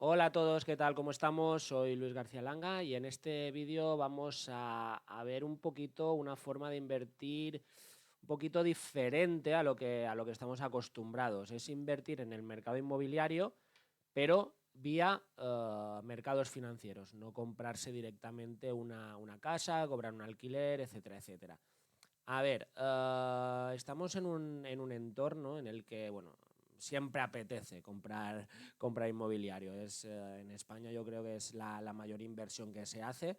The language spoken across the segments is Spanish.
Hola a todos, ¿qué tal? ¿Cómo estamos? Soy Luis García Langa y en este vídeo vamos a ver un poquito una forma de invertir un poquito diferente a lo que estamos acostumbrados. Es invertir en el mercado inmobiliario, pero vía mercados financieros, no comprarse directamente una casa, cobrar un alquiler, etcétera, etcétera. A ver, estamos en un entorno en el que, bueno, siempre apetece comprar inmobiliario. En España yo creo que es la mayor inversión que se hace.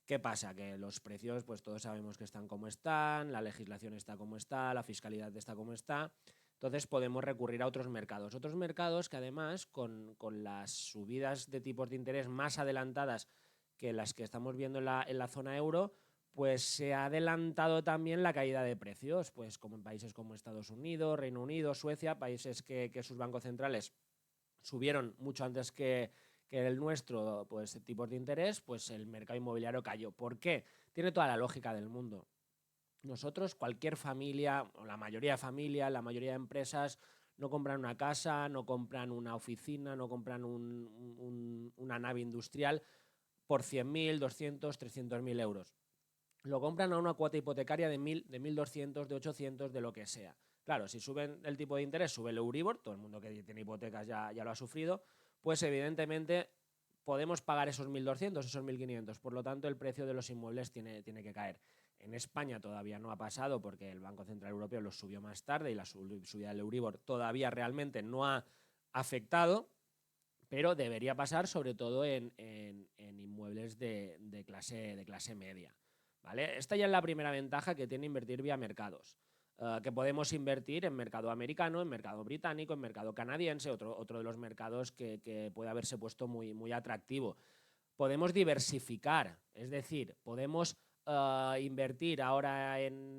¿Qué pasa? Que los precios, pues todos sabemos que están como están, la legislación está como está, la fiscalidad está como está. Entonces podemos recurrir a otros mercados que además con las subidas de tipos de interés más adelantadas que las que estamos viendo en la zona euro, pues se ha adelantado también la caída de precios, pues como en países como Estados Unidos, Reino Unido, Suecia, países que sus bancos centrales subieron mucho antes que el nuestro, pues tipos de interés, pues el mercado inmobiliario cayó. ¿Por qué? Tiene toda la lógica del mundo. Nosotros, cualquier familia, o la mayoría de familias, la mayoría de empresas, no compran una casa, no compran una oficina, no compran una nave industrial por 100.000, 200, 300.000 euros. Lo compran a una cuota hipotecaria de 1.000, de 1.200, de 800, de lo que sea. Claro, si suben el tipo de interés, sube el Euribor, todo el mundo que tiene hipotecas ya lo ha sufrido, pues evidentemente podemos pagar esos 1.200, esos 1.500. Por lo tanto, el precio de los inmuebles tiene que caer. En España todavía no ha pasado porque el Banco Central Europeo los subió más tarde y la subida del Euribor todavía realmente no ha afectado, pero debería pasar sobre todo en inmuebles de clase media. ¿Vale? Esta ya es la primera ventaja que tiene invertir vía mercados. Que podemos invertir en mercado americano, en mercado británico, en mercado canadiense, otro de los mercados que puede haberse puesto muy atractivo. Podemos diversificar, es decir, podemos invertir ahora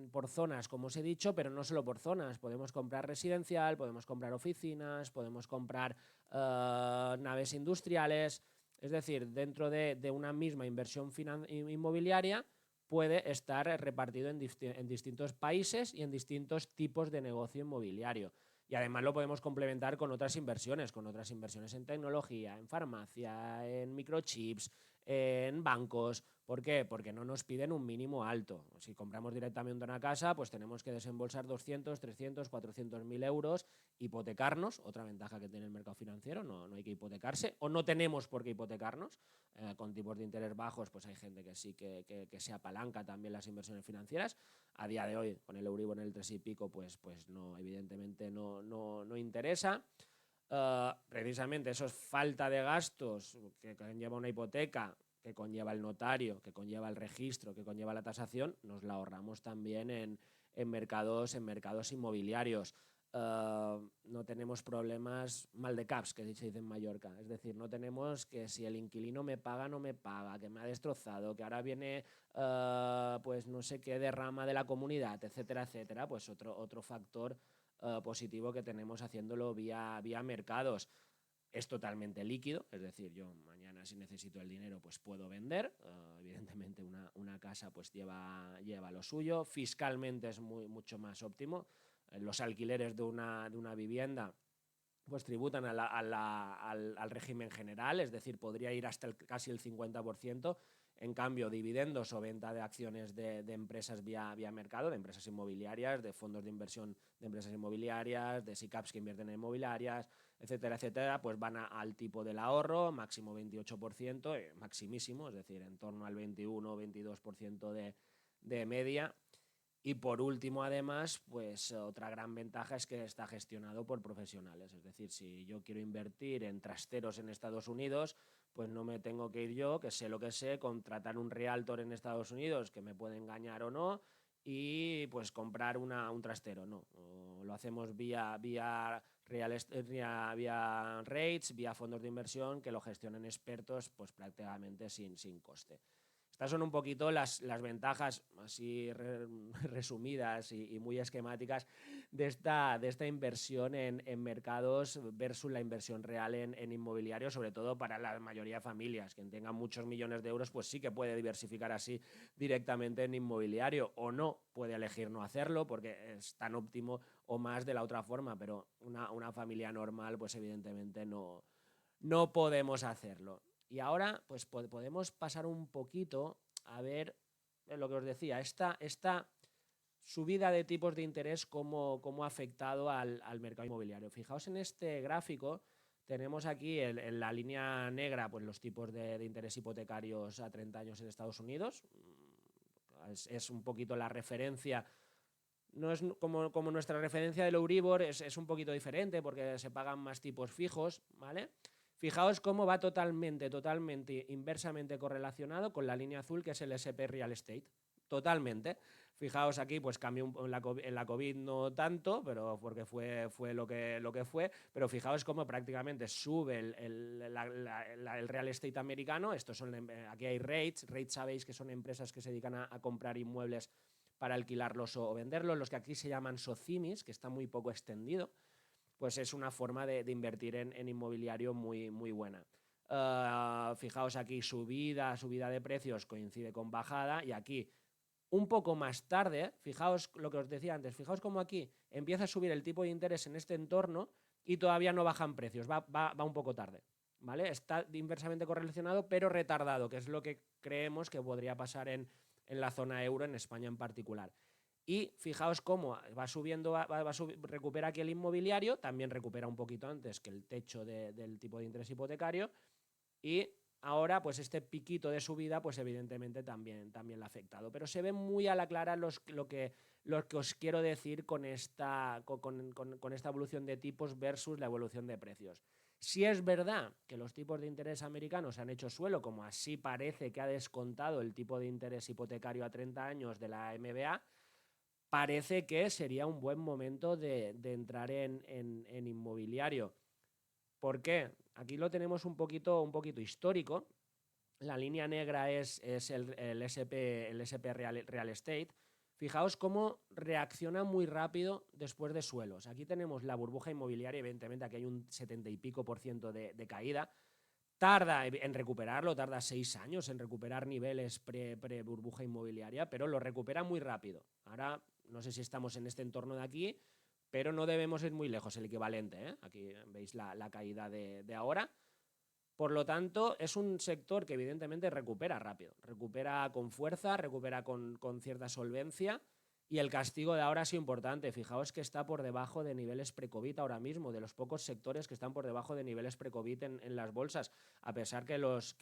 por zonas, como os he dicho, pero no solo por zonas. Podemos comprar residencial, podemos comprar oficinas, podemos comprar naves industriales. Es decir, dentro de una misma inversión inmobiliaria puede estar repartido en distintos países y en distintos tipos de negocio inmobiliario. Y además lo podemos complementar con otras inversiones en tecnología, en farmacia, en microchips, en bancos. ¿Por qué? Porque no nos piden un mínimo alto. Si compramos directamente una casa, pues tenemos que desembolsar 200, 300, 400.000 euros, hipotecarnos, otra ventaja que tiene el mercado financiero, no hay que hipotecarse, o no tenemos por qué hipotecarnos. Con tipos de interés bajos, pues hay gente que sí que se apalanca también las inversiones financieras. A día de hoy, con el Euribor en el 3 y pico, pues no, evidentemente no interesa. Precisamente eso es falta de gastos que conlleva una hipoteca, que conlleva el notario, que conlleva el registro, que conlleva la tasación, nos la ahorramos también en mercados inmobiliarios. No tenemos problemas mal de caps, que se dice en Mallorca. Es decir, no tenemos que si el inquilino me paga, no me paga, que me ha destrozado, que ahora viene, pues no sé qué derrama de la comunidad, etcétera, etcétera. Pues otro factor positivo que tenemos haciéndolo vía mercados. Es totalmente líquido, es decir, yo mañana si necesito el dinero pues puedo vender. Evidentemente una casa pues lleva lo suyo. Fiscalmente es mucho más óptimo. Los alquileres de una vivienda pues tributan al régimen general, es decir, podría ir hasta casi el 50%. En cambio, dividendos o venta de acciones de empresas vía mercado, de empresas inmobiliarias, de fondos de inversión de empresas inmobiliarias, de SICAPs que invierten en inmobiliarias, etcétera, etcétera, pues van al tipo del ahorro, máximo 28%, maximísimo, es decir, en torno al 21 o 22% de media. Y por último, además, pues otra gran ventaja es que está gestionado por profesionales. Es decir, si yo quiero invertir en trasteros en Estados Unidos, pues no me tengo que ir yo, que sé lo que sé, contratar un realtor en Estados Unidos que me puede engañar o no y pues comprar un trastero. No, o lo hacemos vía rates, vía fondos de inversión que lo gestionen expertos pues prácticamente sin coste. Estas son un poquito las ventajas así resumidas y muy esquemáticas de esta inversión en mercados versus la inversión real en inmobiliario, sobre todo para la mayoría de familias. Quien tenga muchos millones de euros, pues sí que puede diversificar así directamente en inmobiliario, o no, puede elegir no hacerlo porque es tan óptimo o más de la otra forma, pero una familia normal, pues evidentemente no podemos hacerlo. Y ahora pues podemos pasar un poquito a ver lo que os decía, esta subida de tipos de interés cómo ha afectado al mercado inmobiliario. Fijaos en este gráfico, tenemos aquí en la línea negra pues los tipos de interés hipotecarios a 30 años en Estados Unidos. Es un poquito la referencia. No es como nuestra referencia del Euribor, es un poquito diferente porque se pagan más tipos fijos, ¿vale? Fijaos cómo va totalmente, inversamente correlacionado con la línea azul que es el S&P Real Estate. Totalmente. Fijaos aquí, pues cambió en la COVID no tanto, pero porque fue lo que fue, pero fijaos cómo prácticamente sube el real estate americano. Aquí hay REITs sabéis que son empresas que se dedican a comprar inmuebles para alquilarlos o venderlos, los que aquí se llaman SOCIMIs, que está muy poco extendido, pues es una forma de invertir en inmobiliario muy, muy buena. Fijaos aquí, subida de precios coincide con bajada, y aquí un poco más tarde, fijaos lo que os decía antes, fijaos cómo aquí empieza a subir el tipo de interés en este entorno y todavía no bajan precios, va un poco tarde, ¿vale? Está inversamente correlacionado, pero retardado, que es lo que creemos que podría pasar en la zona euro, en España en particular. Y fijaos cómo va subiendo, recupera aquí el inmobiliario, también recupera un poquito antes que el techo del tipo de interés hipotecario, y ahora pues este piquito de subida pues evidentemente también le ha afectado. Pero se ve muy a la clara lo que os quiero decir con esta evolución de tipos versus la evolución de precios. Si es verdad que los tipos de interés americanos han hecho suelo, como así parece que ha descontado el tipo de interés hipotecario a 30 años de la MBA, parece que sería un buen momento de entrar en inmobiliario. ¿Por qué? Aquí lo tenemos un poquito histórico. La línea negra es el SP Real Estate. Fijaos cómo reacciona muy rápido después de suelos. Aquí tenemos la burbuja inmobiliaria, evidentemente aquí hay un 70 y pico % de caída. Tarda en recuperarlo, tarda 6 años en recuperar niveles pre-burbuja inmobiliaria, pero lo recupera muy rápido. Ahora, no sé si estamos en este entorno de aquí, pero no debemos ir muy lejos, el equivalente, ¿eh? Aquí veis la caída de ahora. Por lo tanto, es un sector que evidentemente recupera rápido, recupera con fuerza, recupera con cierta solvencia, y el castigo de ahora ha sido importante. Fijaos que está por debajo de niveles pre-COVID ahora mismo, de los pocos sectores que están por debajo de niveles pre-COVID en las bolsas, a pesar que los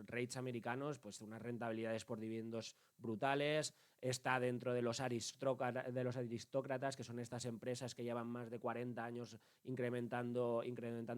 rates americanos, pues unas rentabilidades por dividendos brutales, está dentro de los aristócratas, que son estas empresas que llevan más de 40 años incrementando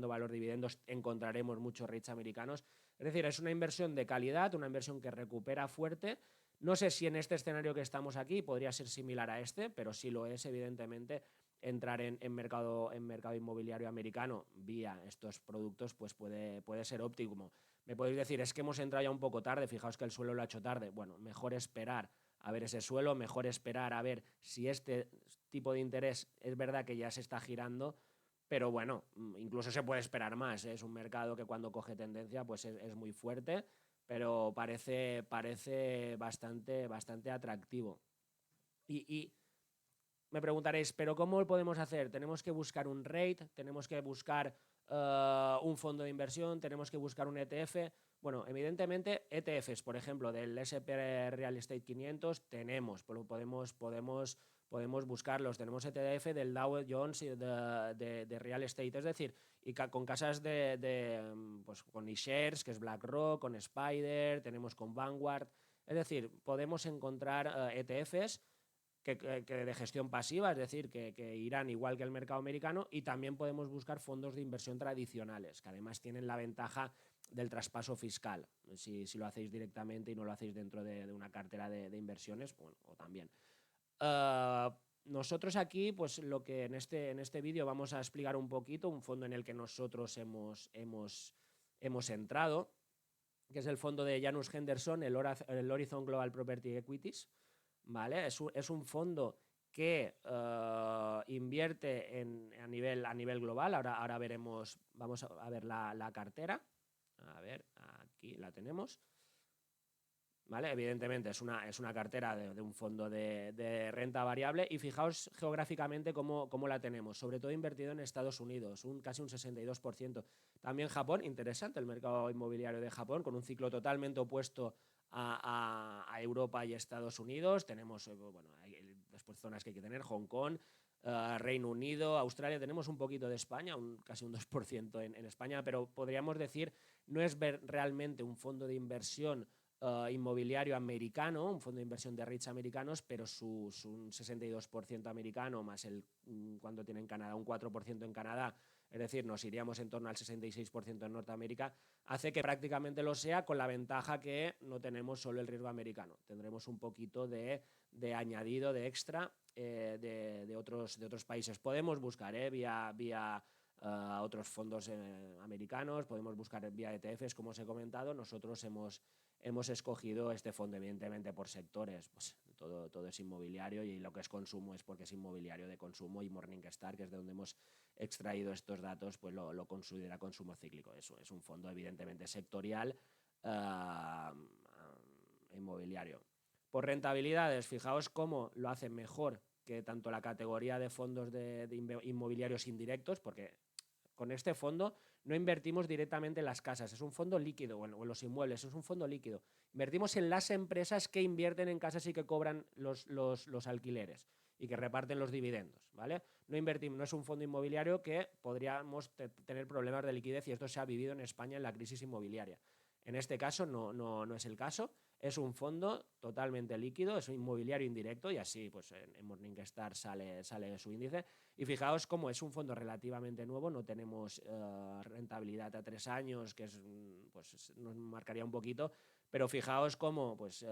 valor de dividendos. Encontraremos muchos REITs americanos. Es decir, es una inversión de calidad, una inversión que recupera fuerte. No sé si en este escenario que estamos aquí podría ser similar a este, pero sí lo es, evidentemente. Entrar en mercado inmobiliario americano vía estos productos pues puede ser óptimo. Me podéis decir, es que hemos entrado ya un poco tarde, fijaos que el suelo lo ha hecho tarde. Bueno, mejor esperar a ver ese suelo, mejor esperar a ver si este tipo de interés es verdad que ya se está girando, pero bueno, incluso se puede esperar más, ¿eh? Es un mercado que cuando coge tendencia pues es muy fuerte, pero parece bastante atractivo. Y me preguntaréis, ¿pero cómo lo podemos hacer? ¿Tenemos que buscar un REIT? ¿Tenemos que buscar un fondo de inversión? ¿Tenemos que buscar un ETF? Bueno, evidentemente ETFs, por ejemplo, del SP Real Estate 500 tenemos, podemos buscarlos. Tenemos ETF del Dow Jones de Real Estate, es decir, y con casas pues con eShares, que es BlackRock, con Spider, tenemos con Vanguard. Es decir, podemos encontrar ETFs que de gestión pasiva, es decir, que irán igual que el mercado americano, y también podemos buscar fondos de inversión tradicionales, que además tienen la ventaja del traspaso fiscal, si lo hacéis directamente y no lo hacéis dentro de una cartera de inversiones, bueno, o también. Nosotros aquí, pues lo que en este vídeo vamos a explicar un poquito, un fondo en el que nosotros hemos entrado, que es el fondo de Janus Henderson, el Horizon Global Property Equities, ¿vale? Es un fondo que invierte a nivel global. Ahora veremos, vamos a ver la cartera. A ver, aquí la tenemos. ¿vale? Evidentemente es una cartera de un fondo de renta variable y fijaos geográficamente cómo la tenemos, sobre todo invertido en Estados Unidos, casi un 62%. También Japón, interesante el mercado inmobiliario de Japón, con un ciclo totalmente opuesto a Europa y Estados Unidos. Tenemos, bueno, hay después zonas que hay que tener, Hong Kong, Reino Unido, Australia, tenemos un poquito de España, casi un 2% en España, pero podríamos decir, no es realmente un fondo de inversión inmobiliario americano, un fondo de inversión de REITs americanos, pero un 62% americano más cuando tiene en Canadá un 4% en Canadá, es decir, nos iríamos en torno al 66% en Norteamérica, hace que prácticamente lo sea, con la ventaja que no tenemos solo el riesgo americano, tendremos un poquito de añadido, de extra de otros países. Podemos buscar vía otros fondos americanos, podemos buscar vía ETFs, como os he comentado. Nosotros hemos escogido este fondo, evidentemente, por sectores. Pues todo es inmobiliario y lo que es consumo es porque es inmobiliario de consumo, y Morningstar, que es de donde hemos extraído estos datos, pues lo considera consumo cíclico. Es un fondo evidentemente sectorial inmobiliario. Por rentabilidades, fijaos cómo lo hacen mejor que tanto la categoría de fondos de inmobiliarios indirectos, porque con este fondo no invertimos directamente en las casas, es un fondo líquido, o en los inmuebles, es un fondo líquido. Invertimos en las empresas que invierten en casas y que cobran los alquileres y que reparten los dividendos, ¿vale? No es un fondo inmobiliario que podríamos tener problemas de liquidez, y esto se ha vivido en España en la crisis inmobiliaria. En este caso no es el caso, es un fondo totalmente líquido, es un inmobiliario indirecto, y así pues en Morningstar sale su índice. Y fijaos cómo es un fondo relativamente nuevo, no tenemos rentabilidad a 3 años, que pues nos marcaría un poquito, pero fijaos cómo pues,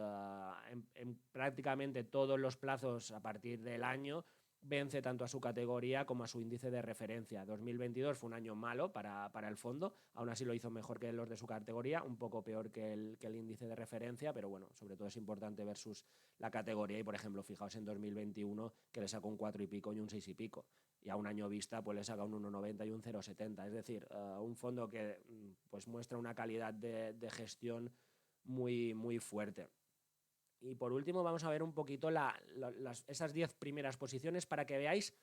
en prácticamente todos los plazos a partir del año vence tanto a su categoría como a su índice de referencia. 2022 fue un año malo para el fondo, aún así lo hizo mejor que los de su categoría, un poco peor que el índice de referencia, pero bueno, sobre todo es importante versus la categoría. Y por ejemplo, fijaos en 2021 que le sacó un 4 y pico y un 6 y pico, y a un año vista pues le saca un 1,90 y un 0,70, es decir, un fondo que pues muestra una calidad de gestión muy fuerte. Y por último vamos a ver un poquito esas 10 primeras posiciones para que veáis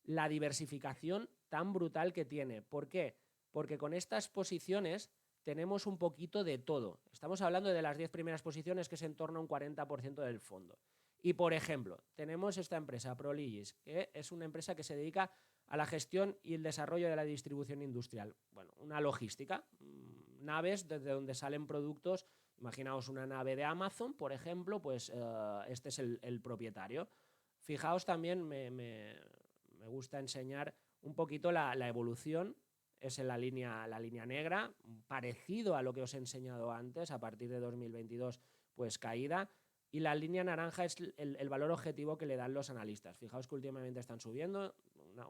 la diversificación tan brutal que tiene. ¿Por qué? Porque con estas posiciones tenemos un poquito de todo. Estamos hablando de las 10 primeras posiciones, que es en torno a un 40% del fondo. Y por ejemplo, tenemos esta empresa, Proligis, que es una empresa que se dedica a la gestión y el desarrollo de la distribución industrial. Bueno, una logística, naves desde donde salen productos. Imaginaos una nave de Amazon, por ejemplo, pues este es el propietario. Fijaos también, me gusta enseñar un poquito la evolución. Es en la línea negra, parecido a lo que os he enseñado antes, a partir de 2022, pues caída. Y la línea naranja es el valor objetivo que le dan los analistas. Fijaos que últimamente están subiendo,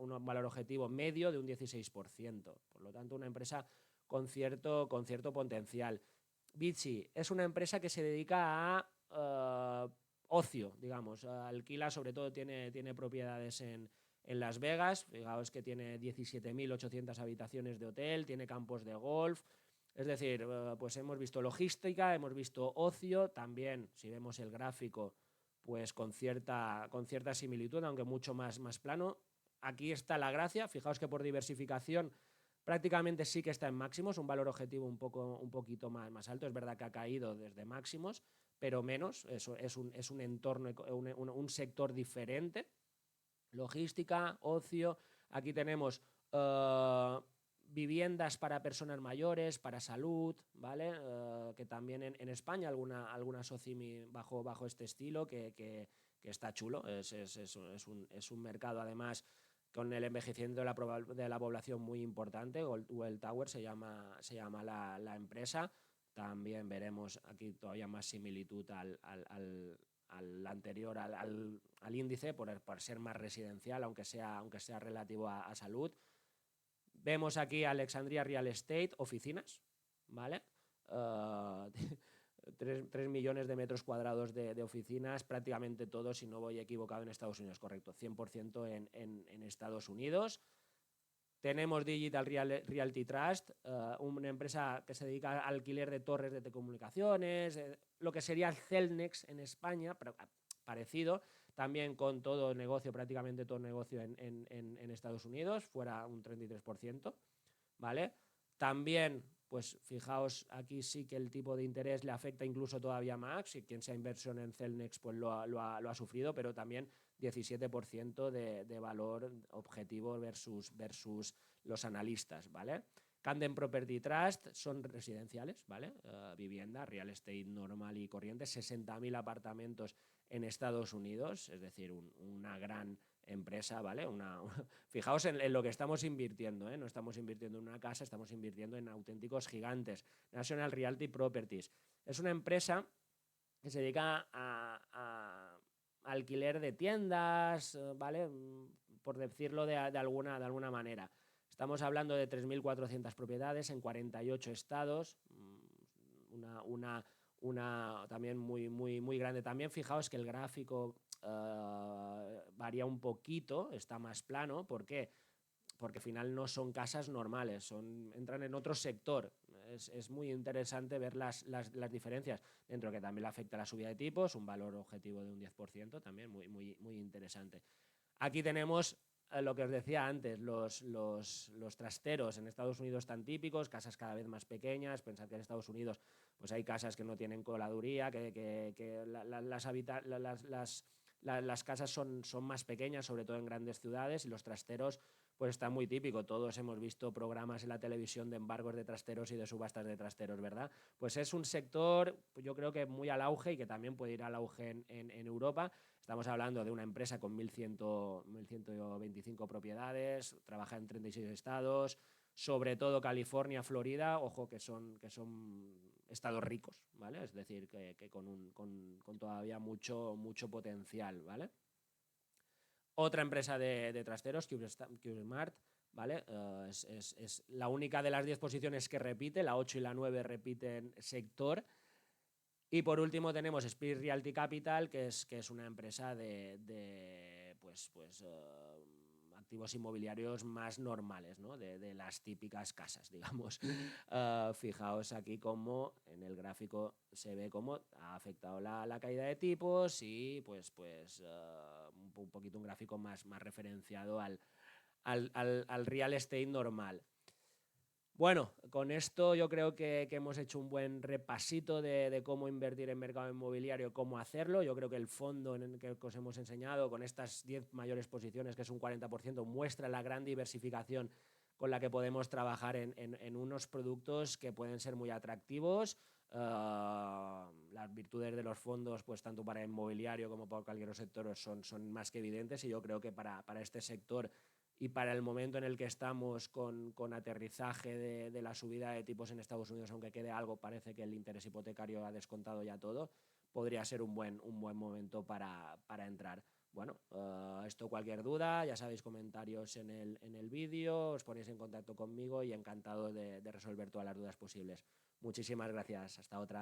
un valor objetivo medio de un 16%. Por lo tanto, una empresa con cierto potencial. Vici es una empresa que se dedica a ocio, digamos. Alquila, sobre todo tiene propiedades en Las Vegas. Fijaos que tiene 17.800 habitaciones de hotel, tiene campos de golf. Es decir, pues hemos visto logística, hemos visto ocio, también, si vemos el gráfico, pues con cierta similitud, aunque mucho más plano. Aquí está la gracia. Fijaos que por diversificación prácticamente sí que está en máximos, un valor objetivo un poquito más alto. Es verdad que ha caído desde máximos, pero menos. Eso es un entorno, un sector diferente. Logística, ocio. Aquí tenemos viviendas para personas mayores, para salud, ¿vale? Que también en España alguna SOCIMI bajo este estilo, que está chulo. Es un mercado, además, con el envejecimiento de la población muy importante. Welltower se llama la empresa. También veremos aquí todavía más similitud al anterior, al índice, por ser más residencial, aunque sea relativo a salud. Vemos aquí Alexandria Real Estate, oficinas, ¿vale? 3 millones de metros cuadrados de oficinas, prácticamente todo, si no voy equivocado, en Estados Unidos, correcto, 100% en Estados Unidos. Tenemos Digital Realty Trust, una empresa que se dedica al alquiler de torres de telecomunicaciones, lo que sería el Cellnex en España, pero parecido, también con todo negocio, prácticamente todo negocio en Estados Unidos, fuera un 33%, ¿vale? También, pues fijaos, aquí sí que el tipo de interés le afecta incluso todavía más, y quien sea inversión en Cellnex pues lo ha sufrido, pero también 17% de valor objetivo versus los analistas, ¿vale? Camden Property Trust son residenciales, ¿vale? Vivienda, real estate normal y corriente, 60.000 apartamentos en Estados Unidos, es decir, una gran empresa, ¿vale? Fijaos en lo que estamos invirtiendo, ¿eh? No estamos invirtiendo en una casa, estamos invirtiendo en auténticos gigantes. National Realty Properties. Es una empresa que se dedica a alquiler de tiendas, ¿vale? Por decirlo de alguna manera. Estamos hablando de 3.400 propiedades en 48 estados, una también muy grande. También fijaos que el gráfico varía un poquito, está más plano. ¿Por qué? Porque al final no son casas normales, entran en otro sector. Es muy interesante ver las diferencias, dentro que también le afecta la subida de tipos, un valor objetivo de un 10%, también muy interesante. Aquí tenemos lo que os decía antes, los trasteros en Estados Unidos tan típicos, casas cada vez más pequeñas. Pensad que en Estados Unidos pues hay casas que no tienen coladuría, que las casas son más pequeñas, sobre todo en grandes ciudades, y los trasteros pues está muy típico. Todos hemos visto programas en la televisión de embargos de trasteros y de subastas de trasteros, ¿verdad? Pues es un sector, yo creo que muy al auge, y que también puede ir al auge en Europa. Estamos hablando de una empresa con 1.125 propiedades, trabaja en 36 estados, sobre todo California, Florida, ojo que son estados ricos, ¿vale? Es decir, que con todavía mucho potencial, ¿vale? Otra empresa de trasteros, CubeSmart, ¿vale? Es la única de las 10 posiciones que repite, la 8 y la 9 repiten sector. Y por último tenemos Spirit Realty Capital, que es una empresa de activos inmobiliarios más normales, ¿no? De las típicas casas, digamos. Fijaos aquí cómo en el gráfico se ve cómo ha afectado la caída de tipos, y un poquito un gráfico más referenciado al real estate normal. Bueno, con esto yo creo que hemos hecho un buen repasito de cómo invertir en mercado inmobiliario, cómo hacerlo. Yo creo que el fondo en el que os hemos enseñado, con estas 10 mayores posiciones, que es un 40%, muestra la gran diversificación con la que podemos trabajar en unos productos que pueden ser muy atractivos. Las virtudes de los fondos, pues tanto para inmobiliario como para cualquier sector, son más que evidentes, y yo creo que para este sector y para el momento en el que estamos con aterrizaje de la subida de tipos en Estados Unidos, aunque quede algo, parece que el interés hipotecario ha descontado ya todo, podría ser un buen momento para entrar. Bueno, esto, cualquier duda, ya sabéis, comentarios en el vídeo, os ponéis en contacto conmigo y encantado de resolver todas las dudas posibles. Muchísimas gracias, hasta otra.